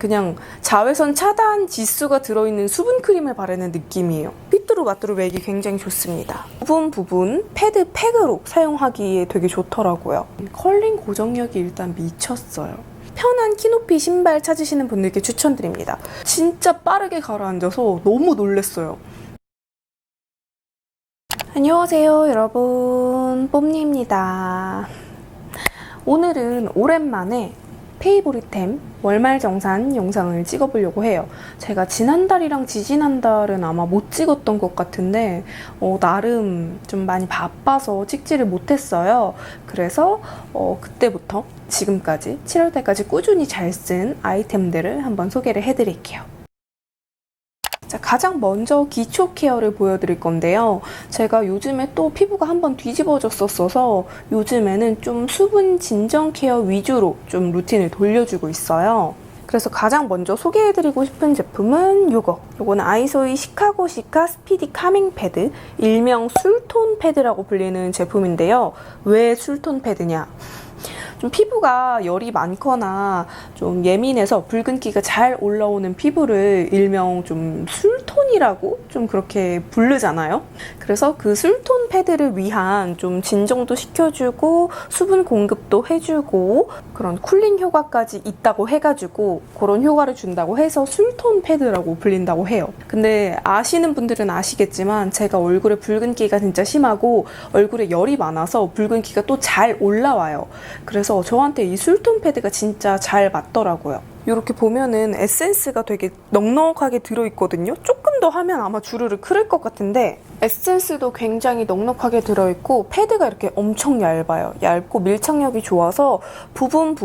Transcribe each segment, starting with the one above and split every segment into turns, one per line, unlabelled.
그냥 자외선 차단 지수가 들어있는 수분 크림을 바르는 느낌이에요. 삐뚤어마뚤어 매기 굉장히 좋습니다. 부분 패드 팩으로 사용하기에 되게 좋더라고요. 컬링 고정력이 일단 미쳤어요. 편한 키높이 신발 찾으시는 분들께 추천드립니다. 진짜 빠르게 가라앉아서 너무 놀랐어요. 안녕하세요 여러분, 뽐니입니다. 오늘은 오랜만에 페이보릿템 월말정산 영상을 찍어보려고 해요. 제가 지난달이랑 지지난달은 아마 못 찍었던 것 같은데 나름 좀 많이 바빠서 찍지를 못했어요. 그래서 그때부터 지금까지 7월달까지 꾸준히 잘 쓴 아이템들을 한번 소개를 해드릴게요. 자, 가장 먼저 기초 케어를 보여드릴 건데요. 제가 요즘에 또 피부가 한번 뒤집어졌었어서 요즘에는 좀 수분 진정 케어 위주로 좀 루틴을 돌려주고 있어요. 그래서 가장 먼저 소개해드리고 싶은 제품은 요거는 아이소이 시카고 시카 스피디 카밍 패드, 일명 술톤 패드라고 불리는 제품인데요. 왜 술톤 패드냐? 좀 피부가 열이 많거나 좀 예민해서 붉은기가 잘 올라오는 피부를 일명 좀 술톤이라고 좀 그렇게 부르잖아요. 그래서 그 술톤 패드를 위한 좀 진정도 시켜주고 수분 공급도 해주고 그런 쿨링 효과까지 있다고 해가지고 그런 효과를 준다고 해서 술톤 패드라고 불린다고 해요. 근데 아시는 분들은 아시겠지만 제가 얼굴에 붉은기가 진짜 심하고 얼굴에 열이 많아서 붉은기가 또 잘 올라와요. 그래서 저한테 이 술톤 패드가 진짜 잘 맞더라고요. 이렇게 보면은 에센스가 되게 넉넉하게 들어있거든요. 조금 더 하면 아마 주르르 흐를 것 같은데 에센스도 굉장히 넉넉하게 들어있고 패드가 이렇게 엄청 얇아요. 얇고 밀착력이 좋아서 부분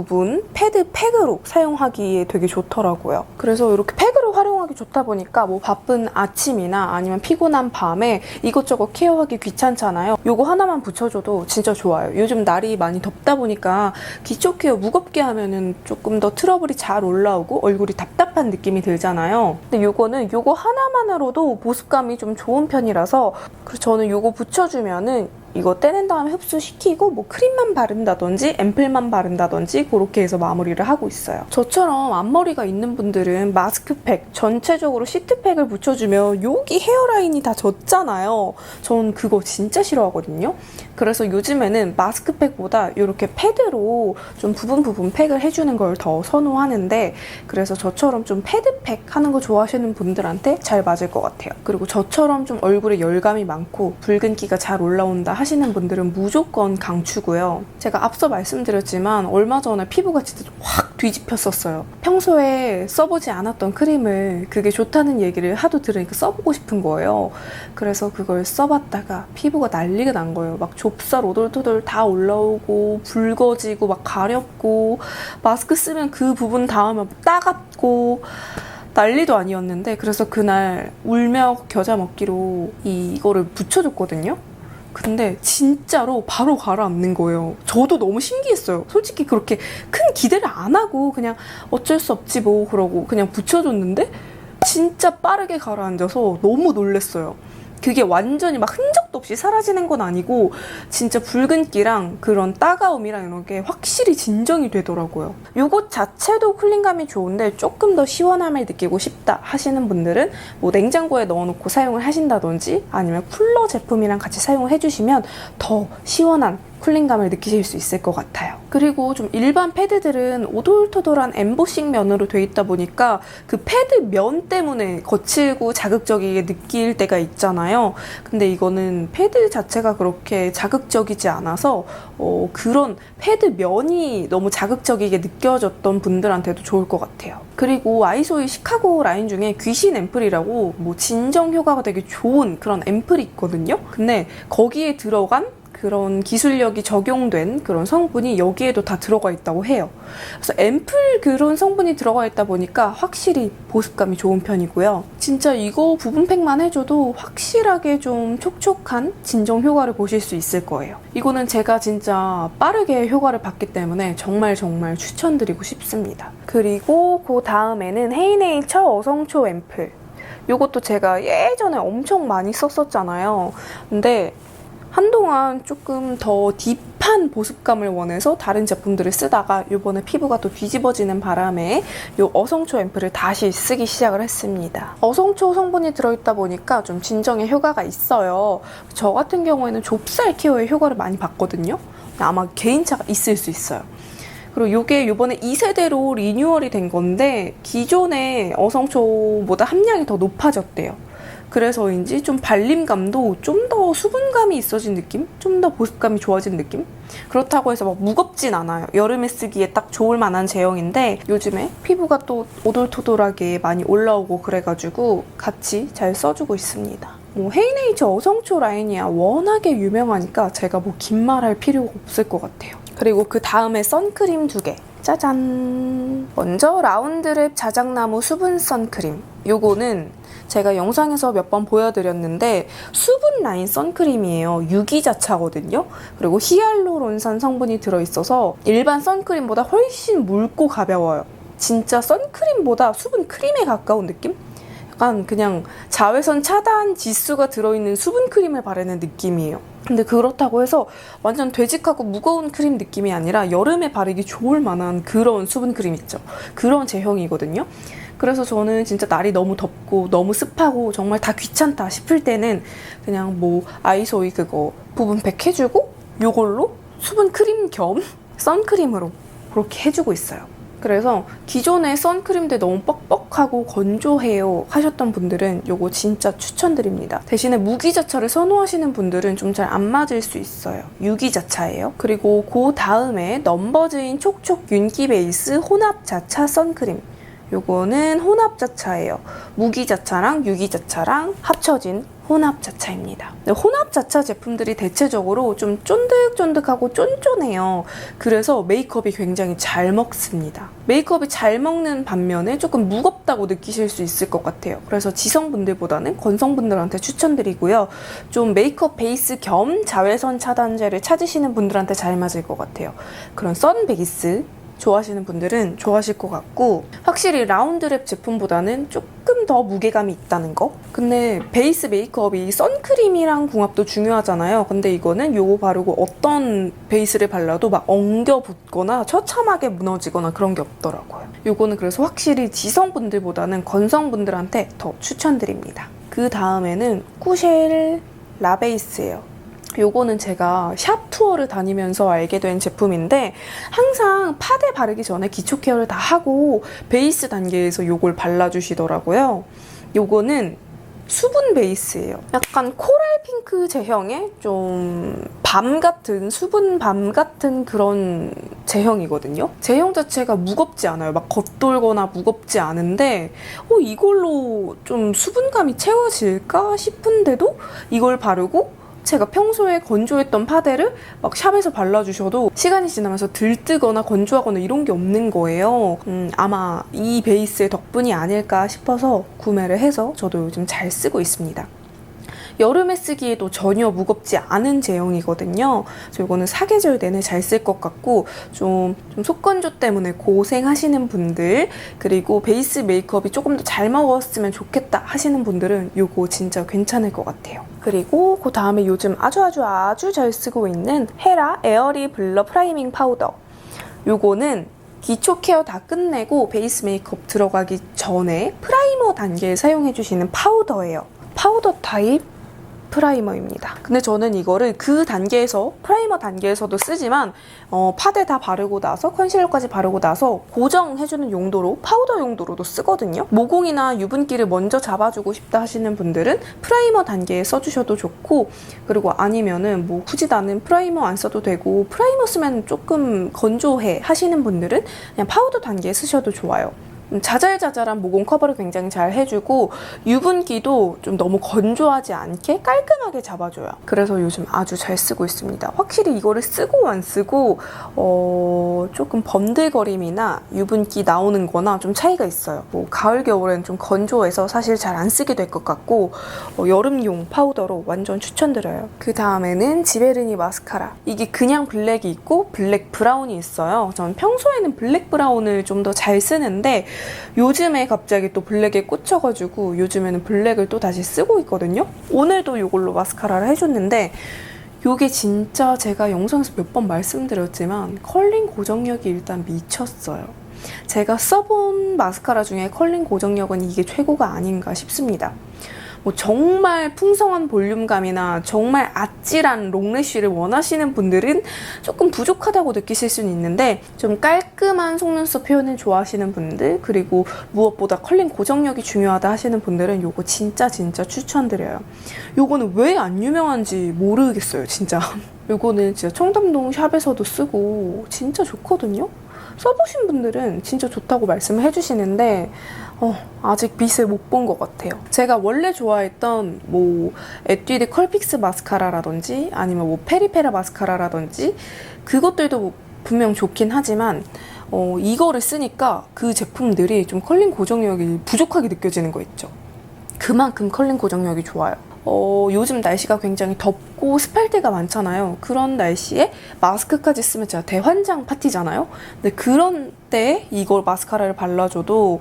패드 팩으로 사용하기에 되게 좋더라고요. 그래서 이렇게 팩으로 활용하기 좋다 보니까 뭐 바쁜 아침이나 아니면 피곤한 밤에 이것저것 케어하기 귀찮잖아요. 이거 하나만 붙여줘도 진짜 좋아요. 요즘 날이 많이 덥다 보니까 기초 케어 무겁게 하면은 조금 더 트러블이 잘 올라오고 얼굴이 답답한 느낌이 들잖아요. 근데 요거는 요거 하나만으로도 보습감이 좀 좋은 편이라서 그래서 저는 요거 붙여주면은 이거 떼낸 다음에 흡수시키고 뭐 크림만 바른다든지 앰플만 바른다든지 그렇게 해서 마무리를 하고 있어요. 저처럼 앞머리가 있는 분들은 마스크팩, 전체적으로 시트팩을 붙여주면 여기 헤어라인이 다 젖잖아요. 전 그거 진짜 싫어하거든요. 그래서 요즘에는 마스크팩보다 이렇게 패드로 좀 부분 팩을 해주는 걸 더 선호하는데 그래서 저처럼 좀 패드팩 하는 거 좋아하시는 분들한테 잘 맞을 것 같아요. 그리고 저처럼 좀 얼굴에 열감이 많고 붉은기가 잘 올라온다 하시는 분들은 무조건 강추고요. 제가 앞서 말씀드렸지만 얼마 전에 피부가 진짜 확 뒤집혔었어요. 평소에 써보지 않았던 크림을 그게 좋다는 얘기를 하도 들으니까 써보고 싶은 거예요. 그래서 그걸 써봤다가 피부가 난리가 난 거예요. 막 좁쌀 오돌토돌 다 올라오고 붉어지고 막 가렵고 마스크 쓰면 그 부분 닿으면 따갑고 난리도 아니었는데 그래서 그날 울며 겨자 먹기로 이거를 붙여줬거든요. 근데 진짜로 바로 가라앉는 거예요. 저도 너무 신기했어요. 솔직히 그렇게 큰 기대를 안 하고 그냥 어쩔 수 없지 뭐 그러고 그냥 붙여줬는데 진짜 빠르게 가라앉아서 너무 놀랐어요. 그게 완전히 막 흔적도 없이 사라지는 건 아니고 진짜 붉은기랑 그런 따가움이랑 이런 게 확실히 진정이 되더라고요. 이것 자체도 쿨링감이 좋은데 조금 더 시원함을 느끼고 싶다 하시는 분들은 뭐 냉장고에 넣어놓고 사용을 하신다든지 아니면 쿨러 제품이랑 같이 사용을 해주시면 더 시원한 쿨링감을 느끼실 수 있을 것 같아요. 그리고 좀 일반 패드들은 오돌토돌한 엠보싱 면으로 돼 있다 보니까 그 패드 면 때문에 거칠고 자극적이게 느낄 때가 있잖아요. 근데 이거는 패드 자체가 그렇게 자극적이지 않아서 그런 패드 면이 너무 자극적이게 느껴졌던 분들한테도 좋을 것 같아요. 그리고 아이소이 시카고 라인 중에 귀신 앰플이라고 뭐 진정 효과가 되게 좋은 그런 앰플이 있거든요. 근데 거기에 들어간 그런 기술력이 적용된 그런 성분이 여기에도 다 들어가 있다고 해요. 그래서 앰플 그런 성분이 들어가 있다 보니까 확실히 보습감이 좋은 편이고요. 진짜 이거 부분팩만 해줘도 확실하게 좀 촉촉한 진정 효과를 보실 수 있을 거예요. 이거는 제가 진짜 빠르게 효과를 봤기 때문에 정말 추천드리고 싶습니다. 그리고 그 다음에는 헤이네이처 어성초 앰플. 이것도 제가 예전에 엄청 많이 썼었잖아요. 근데 한동안 조금 더 딥한 보습감을 원해서 다른 제품들을 쓰다가 이번에 피부가 또 뒤집어지는 바람에 이 어성초 앰플을 다시 쓰기 시작을 했습니다. 어성초 성분이 들어있다 보니까 좀 진정에 효과가 있어요. 저 같은 경우에는 좁쌀 케어에 효과를 많이 봤거든요. 아마 개인차가 있을 수 있어요. 그리고 이게 이번에 2세대로 리뉴얼이 된 건데 기존의 어성초보다 함량이 더 높아졌대요. 그래서인지 좀 발림감도 좀 더 수분감이 있어진 느낌? 좀 더 보습감이 좋아진 느낌? 그렇다고 해서 막 무겁진 않아요. 여름에 쓰기에 딱 좋을 만한 제형인데 요즘에 피부가 또 오돌토돌하게 많이 올라오고 그래가지고 같이 잘 써주고 있습니다. 뭐 헤이네이처 어성초 라인이야 워낙에 유명하니까 제가 뭐 긴 말 할 필요가 없을 것 같아요. 그리고 그 다음에 선크림 2개. 짜잔! 먼저 라운드랩 자작나무 수분 선크림. 요거는 제가 영상에서 몇 번 보여드렸는데 수분 라인 선크림이에요. 유기자차거든요. 그리고 히알루론산 성분이 들어있어서 일반 선크림보다 훨씬 묽고 가벼워요. 진짜 선크림보다 수분 크림에 가까운 느낌? 약간 그냥 자외선 차단 지수가 들어있는 수분 크림을 바르는 느낌이에요. 근데 그렇다고 해서 완전 되직하고 무거운 크림 느낌이 아니라 여름에 바르기 좋을 만한 그런 수분 크림 있죠. 그런 제형이거든요. 그래서 저는 진짜 날이 너무 덥고 너무 습하고 정말 다 귀찮다 싶을 때는 그냥 뭐 아이소이 그거 부분팩 해주고 요걸로 수분 크림 겸 선크림으로 그렇게 해주고 있어요. 그래서 기존의 선크림들 너무 뻑뻑하고 건조해요 하셨던 분들은 요거 진짜 추천드립니다. 대신에 무기자차를 선호하시는 분들은 좀 잘 안 맞을 수 있어요. 유기자차예요. 그리고 그 다음에 넘버즈인 촉촉 윤기 베이스 혼합자차 선크림. 요거는 혼합자차예요. 무기자차랑 유기자차랑 합쳐진 혼합자차입니다. 혼합자차 제품들이 대체적으로 좀 쫀득쫀득하고 쫀쫀해요. 그래서 메이크업이 굉장히 잘 먹습니다. 메이크업이 잘 먹는 반면에 조금 무겁다고 느끼실 수 있을 것 같아요. 그래서 지성분들보다는 건성분들한테 추천드리고요. 좀 메이크업 베이스 겸 자외선 차단제를 찾으시는 분들한테 잘 맞을 것 같아요. 그런 선 베이스 좋아하시는 분들은 좋아하실 것 같고 확실히 라운드랩 제품보다는 조금 더 무게감이 있다는 거. 근데 베이스 메이크업이 선크림이랑 궁합도 중요하잖아요. 근데 이거는 요거 바르고 어떤 베이스를 발라도 막 엉겨 붙거나 처참하게 무너지거나 그런 게 없더라고요. 요거는 그래서 확실히 지성분들보다는 건성분들한테 더 추천드립니다. 그 다음에는 쿠쉘 라베이스예요. 요거는 제가 샵 투어를 다니면서 알게 된 제품인데 항상 파데 바르기 전에 기초 케어를 다 하고 베이스 단계에서 요걸 발라주시더라고요. 요거는 수분 베이스예요. 약간 코랄 핑크 제형의 좀 밤 같은 수분 밤 같은 그런 제형이거든요. 제형 자체가 무겁지 않아요. 막 겉돌거나 무겁지 않은데 이걸로 좀 수분감이 채워질까 싶은데도 이걸 바르고 제가 평소에 건조했던 파데를 막 샵에서 발라주셔도 시간이 지나면서 들뜨거나 건조하거나 이런 게 없는 거예요. 아마 이 베이스의 덕분이 아닐까 싶어서 구매를 해서 저도 요즘 잘 쓰고 있습니다. 여름에 쓰기에도 전혀 무겁지 않은 제형이거든요. 그래서 이거는 사계절 내내 잘 쓸 것 같고 좀 속건조 때문에 고생하시는 분들 그리고 베이스 메이크업이 조금 더 잘 먹었으면 좋겠다 하시는 분들은 이거 진짜 괜찮을 것 같아요. 그리고 그 다음에 요즘 아주 잘 쓰고 있는 헤라 에어리 블러 프라이밍 파우더. 요거는 기초 케어 다 끝내고 베이스 메이크업 들어가기 전에 프라이머 단계에 사용해주시는 파우더예요. 파우더 타입 프라이머입니다. 근데 저는 이거를 그 단계에서 프라이머 단계에서도 쓰지만 파데 다 바르고 나서 컨실러까지 바르고 나서 고정해주는 용도로 파우더 용도로도 쓰거든요. 모공이나 유분기를 먼저 잡아주고 싶다 하시는 분들은 프라이머 단계에 써주셔도 좋고 그리고 아니면은 뭐 굳이 나는 프라이머 안 써도 되고 프라이머 쓰면 조금 건조해 하시는 분들은 그냥 파우더 단계에 쓰셔도 좋아요. 자잘자잘한 모공 커버를 굉장히 잘 해주고 유분기도 좀 너무 건조하지 않게 깔끔하게 잡아줘요. 그래서 요즘 아주 잘 쓰고 있습니다. 확실히 이거를 쓰고 안 쓰고 조금 번들거림이나 유분기 나오는 거나 좀 차이가 있어요. 뭐 가을 겨울엔 좀 건조해서 사실 잘 안 쓰게 될 것 같고 여름용 파우더로 완전 추천드려요. 그 다음에는 지베르니 마스카라. 이게 그냥 블랙이 있고 블랙 브라운이 있어요. 전 평소에는 블랙 브라운을 좀 더 잘 쓰는데 요즘에 갑자기 또 블랙에 꽂혀가지고 요즘에는 블랙을 또 다시 쓰고 있거든요. 오늘도 이걸로 마스카라를 해줬는데 요게 진짜 제가 영상에서 몇 번 말씀드렸지만 컬링 고정력이 일단 미쳤어요. 제가 써본 마스카라 중에 컬링 고정력은 이게 최고가 아닌가 싶습니다. 뭐 정말 풍성한 볼륨감이나 정말 아찔한 롱래쉬를 원하시는 분들은 조금 부족하다고 느끼실 수는 있는데, 좀 깔끔한 속눈썹 표현을 좋아하시는 분들, 그리고 무엇보다 컬링 고정력이 중요하다 하시는 분들은 요거 진짜 추천드려요. 요거는 왜 안 유명한지 모르겠어요, 진짜. 요거는 진짜 청담동 샵에서도 쓰고 진짜 좋거든요. 써보신 분들은 진짜 좋다고 말씀을 해주시는데 아직 빛을 못 본 것 같아요. 제가 원래 좋아했던 뭐 에뛰드 컬픽스 마스카라라든지 아니면 뭐 페리페라 마스카라라든지 그것들도 분명 좋긴 하지만 이거를 쓰니까 그 제품들이 좀 컬링 고정력이 부족하게 느껴지는 거 있죠. 그만큼 컬링 고정력이 좋아요. 요즘 날씨가 굉장히 덥고 습할 때가 많잖아요. 그런 날씨에 마스크까지 쓰면 진짜 대환장 파티잖아요. 근데 그런 때에 이걸 마스카라를 발라줘도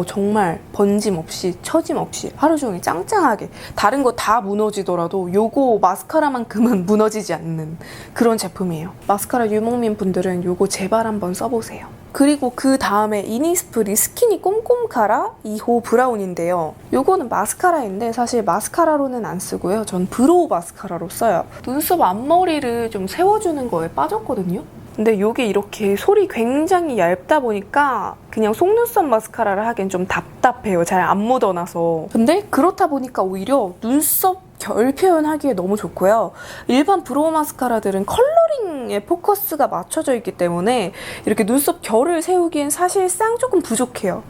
정말 번짐 없이 처짐 없이 하루 종일 짱짱하게, 다른 거 다 무너지더라도 요거 마스카라만큼은 무너지지 않는 그런 제품이에요. 마스카라 유목민 분들은 요거 제발 한번 써보세요. 그리고 그 다음에 이니스프리 스키니 꼼꼼 카라 2호 브라운인데요. 요거는 마스카라인데 사실 마스카라로는 안 쓰고요. 전 브로우 마스카라로 써요. 눈썹 앞머리를 좀 세워주는 거에 빠졌거든요. 근데 요게 이렇게 솔이 굉장히 얇다 보니까 그냥 속눈썹 마스카라를 하기엔 좀 답답해요. 잘 안 묻어나서. 근데 그렇다 보니까 오히려 눈썹 결 표현하기에 너무 좋고요. 일반 브로우 마스카라들은 컬러링에 포커스가 맞춰져 있기 때문에 이렇게 눈썹 결을 세우기엔 사실상 조금 부족해요.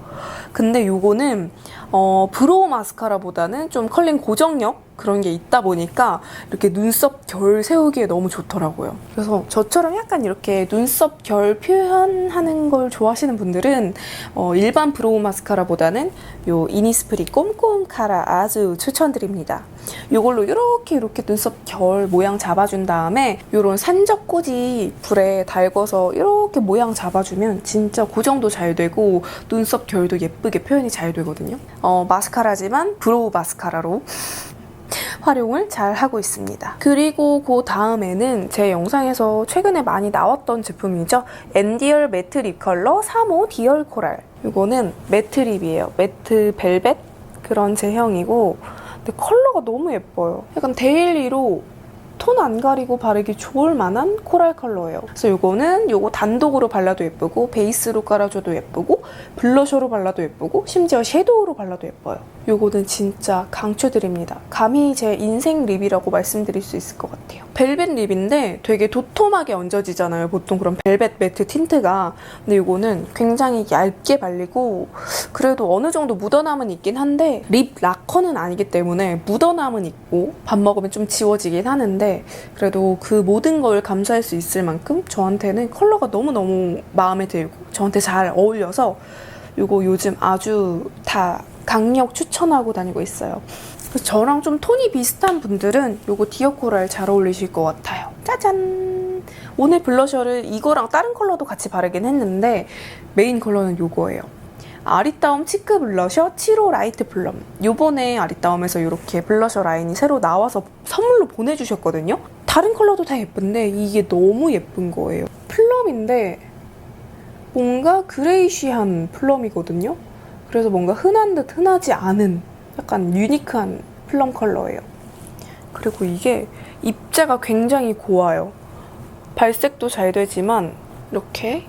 근데 요거는 브로우 마스카라보다는 좀 컬링 고정력 그런 게 있다 보니까 이렇게 눈썹 결 세우기에 너무 좋더라고요. 그래서 저처럼 약간 이렇게 눈썹 결 표현하는 걸 좋아하시는 분들은 일반 브로우 마스카라보다는 요 이니스프리 꼼꼼 카라 아주 추천드립니다. 요걸로 이렇게 눈썹 결 모양 잡아준 다음에 요런 산적꽂이 불에 달궈서 이렇게 모양 잡아주면 진짜 고정도 잘 되고 눈썹 결도 예쁘게 표현이 잘 되거든요. 마스카라지만 브로우 마스카라로 활용을 잘 하고 있습니다. 그리고 그 다음에는 제 영상에서 최근에 많이 나왔던 제품이죠. 엔디얼 매트 립 컬러 3호 디얼 코랄. 이거는 매트 립이에요. 매트 벨벳 그런 제형이고, 근데 컬러가 너무 예뻐요. 약간 데일리로 톤 안 가리고 바르기 좋을 만한 코랄 컬러예요. 그래서 요거 단독으로 발라도 예쁘고, 베이스로 깔아줘도 예쁘고, 블러셔로 발라도 예쁘고, 심지어 섀도우로 발라도 예뻐요. 요거는 진짜 강추드립니다. 감히 제 인생 립이라고 말씀드릴 수 있을 것 같아요. 벨벳 립인데 되게 도톰하게 얹어지잖아요. 보통 그런 벨벳 매트 틴트가. 근데 요거는 굉장히 얇게 발리고 그래도 어느 정도 묻어남은 있긴 한데 립 락커는 아니기 때문에 묻어남은 있고 밥 먹으면 좀 지워지긴 하는데 그래도 그 모든 걸 감수할 수 있을 만큼 저한테는 컬러가 너무너무 마음에 들고 저한테 잘 어울려서 요거 요즘 아주 다 강력 추천하고 다니고 있어요. 그래서 저랑 좀 톤이 비슷한 분들은 요거 디어 코랄 잘 어울리실 것 같아요. 짜잔! 오늘 블러셔를 이거랑 다른 컬러도 같이 바르긴 했는데 메인 컬러는 요거예요. 아리따움 치크 블러셔 7호 라이트 플럼. 요번에 아리따움에서 이렇게 블러셔 라인이 새로 나와서 선물로 보내주셨거든요. 다른 컬러도 다 예쁜데 이게 너무 예쁜 거예요. 플럼인데 뭔가 그레이쉬한 플럼이거든요. 그래서 뭔가 흔한 듯 흔하지 않은 약간 유니크한 플럼 컬러예요. 그리고 이게 입자가 굉장히 고와요. 발색도 잘 되지만 이렇게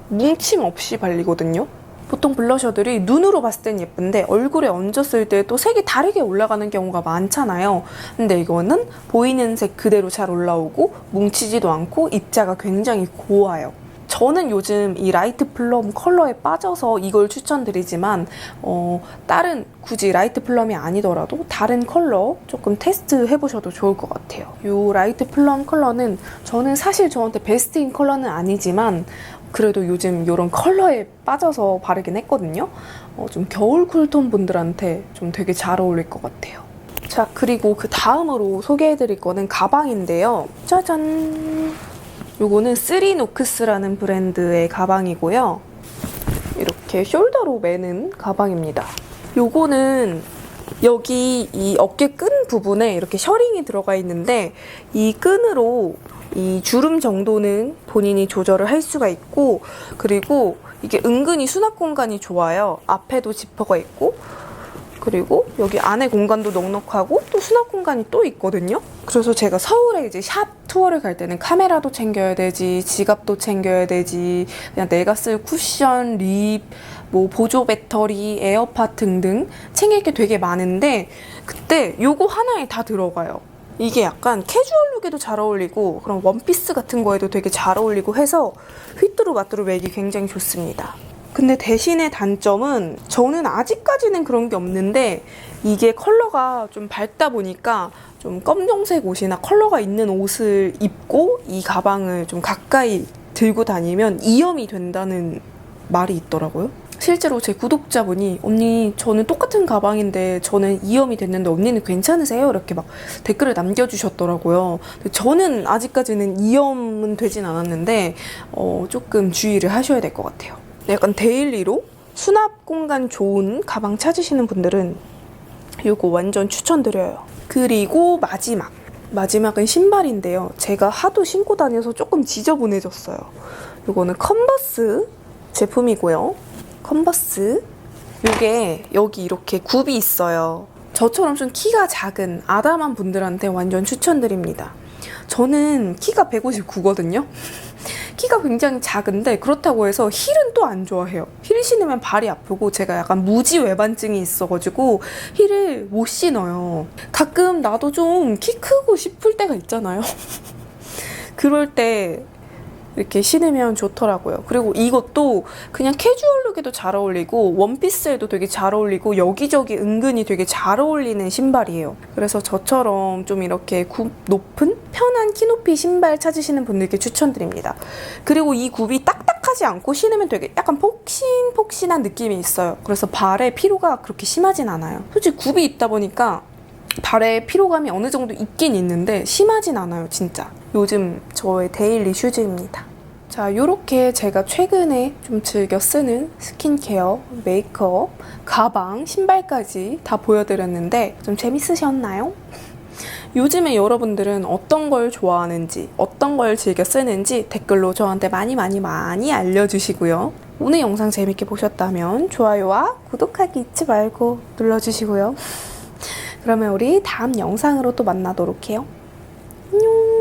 뭉침 없이 발리거든요. 보통 블러셔들이 눈으로 봤을 땐 예쁜데 얼굴에 얹었을 때 또 색이 다르게 올라가는 경우가 많잖아요. 근데 이거는 보이는 색 그대로 잘 올라오고 뭉치지도 않고 입자가 굉장히 고와요. 저는 요즘 이 라이트 플럼 컬러에 빠져서 이걸 추천드리지만 다른 굳이 라이트 플럼이 아니더라도 다른 컬러 조금 테스트 해보셔도 좋을 것 같아요. 이 라이트 플럼 컬러는 저는 사실 저한테 베스트인 컬러는 아니지만 그래도 요즘 이런 컬러에 빠져서 바르긴 했거든요. 좀 겨울 쿨톤 분들한테 좀 되게 잘 어울릴 것 같아요. 자, 그리고 그 다음으로 소개해드릴 거는 가방인데요. 짜잔! 요거는 쓰리노크스라는 브랜드의 가방이고요. 이렇게 숄더로 매는 가방입니다. 요거는 여기 이 어깨 끈 부분에 이렇게 셔링이 들어가 있는데 이 끈으로 이 주름 정도는 본인이 조절을 할 수가 있고, 그리고 이게 은근히 수납 공간이 좋아요. 앞에도 지퍼가 있고, 그리고 여기 안에 공간도 넉넉하고 또 수납 공간이 또 있거든요. 그래서 제가 서울에 이제 샵 투어를 갈 때는 카메라도 챙겨야 되지, 지갑도 챙겨야 되지, 그냥 내가 쓸 쿠션, 립, 뭐 보조 배터리, 에어팟 등등 챙길 게 되게 많은데, 그때 요거 하나에 다 들어가요. 이게 약간 캐주얼룩에도 잘 어울리고 그런 원피스 같은 거에도 되게 잘 어울리고 해서 휘뚜루마뚜루 매기 굉장히 좋습니다. 근데 대신에 단점은, 저는 아직까지는 그런 게 없는데, 이게 컬러가 좀 밝다 보니까 좀 검정색 옷이나 컬러가 있는 옷을 입고 이 가방을 좀 가까이 들고 다니면 이염이 된다는 말이 있더라고요. 실제로 제 구독자분이 언니 저는 똑같은 가방인데 저는 이염이 됐는데 언니는 괜찮으세요? 이렇게 막 댓글을 남겨주셨더라고요. 저는 아직까지는 이염은 되진 않았는데 조금 주의를 하셔야 될 것 같아요. 약간 데일리로 수납 공간 좋은 가방 찾으시는 분들은 이거 완전 추천드려요. 그리고 마지막은 신발인데요. 제가 하도 신고 다녀서 조금 지저분해졌어요. 이거는 컨버스 제품이고요. 컨버스, 이게 여기 이렇게 굽이 있어요. 저처럼 좀 키가 작은 아담한 분들한테 완전 추천드립니다. 저는 키가 159거든요. 키가 굉장히 작은데 그렇다고 해서 힐은 또 안 좋아해요. 힐 신으면 발이 아프고 제가 약간 무지 외반증이 있어가지고 힐을 못 신어요. 가끔 나도 좀 키 크고 싶을 때가 있잖아요. 그럴 때 이렇게 신으면 좋더라고요. 그리고 이것도 그냥 캐주얼룩에도 잘 어울리고 원피스에도 되게 잘 어울리고 여기저기 은근히 되게 잘 어울리는 신발이에요. 그래서 저처럼 좀 이렇게 굽 높은 편한 키높이 신발 찾으시는 분들께 추천드립니다. 그리고 이 굽이 딱딱하지 않고 신으면 되게 약간 폭신폭신한 느낌이 있어요. 그래서 발에 피로가 그렇게 심하진 않아요. 솔직히 굽이 있다 보니까 발에 피로감이 어느 정도 있긴 있는데 심하진 않아요, 진짜. 요즘 저의 데일리 슈즈입니다. 자, 요렇게 제가 최근에 좀 즐겨 쓰는 스킨케어, 메이크업, 가방, 신발까지 다 보여드렸는데 좀 재밌으셨나요? 요즘에 여러분들은 어떤 걸 좋아하는지, 어떤 걸 즐겨 쓰는지 댓글로 저한테 많이 알려주시고요. 오늘 영상 재밌게 보셨다면 좋아요와 구독하기 잊지 말고 눌러주시고요. 그러면 우리 다음 영상으로 또 만나도록 해요. 안녕!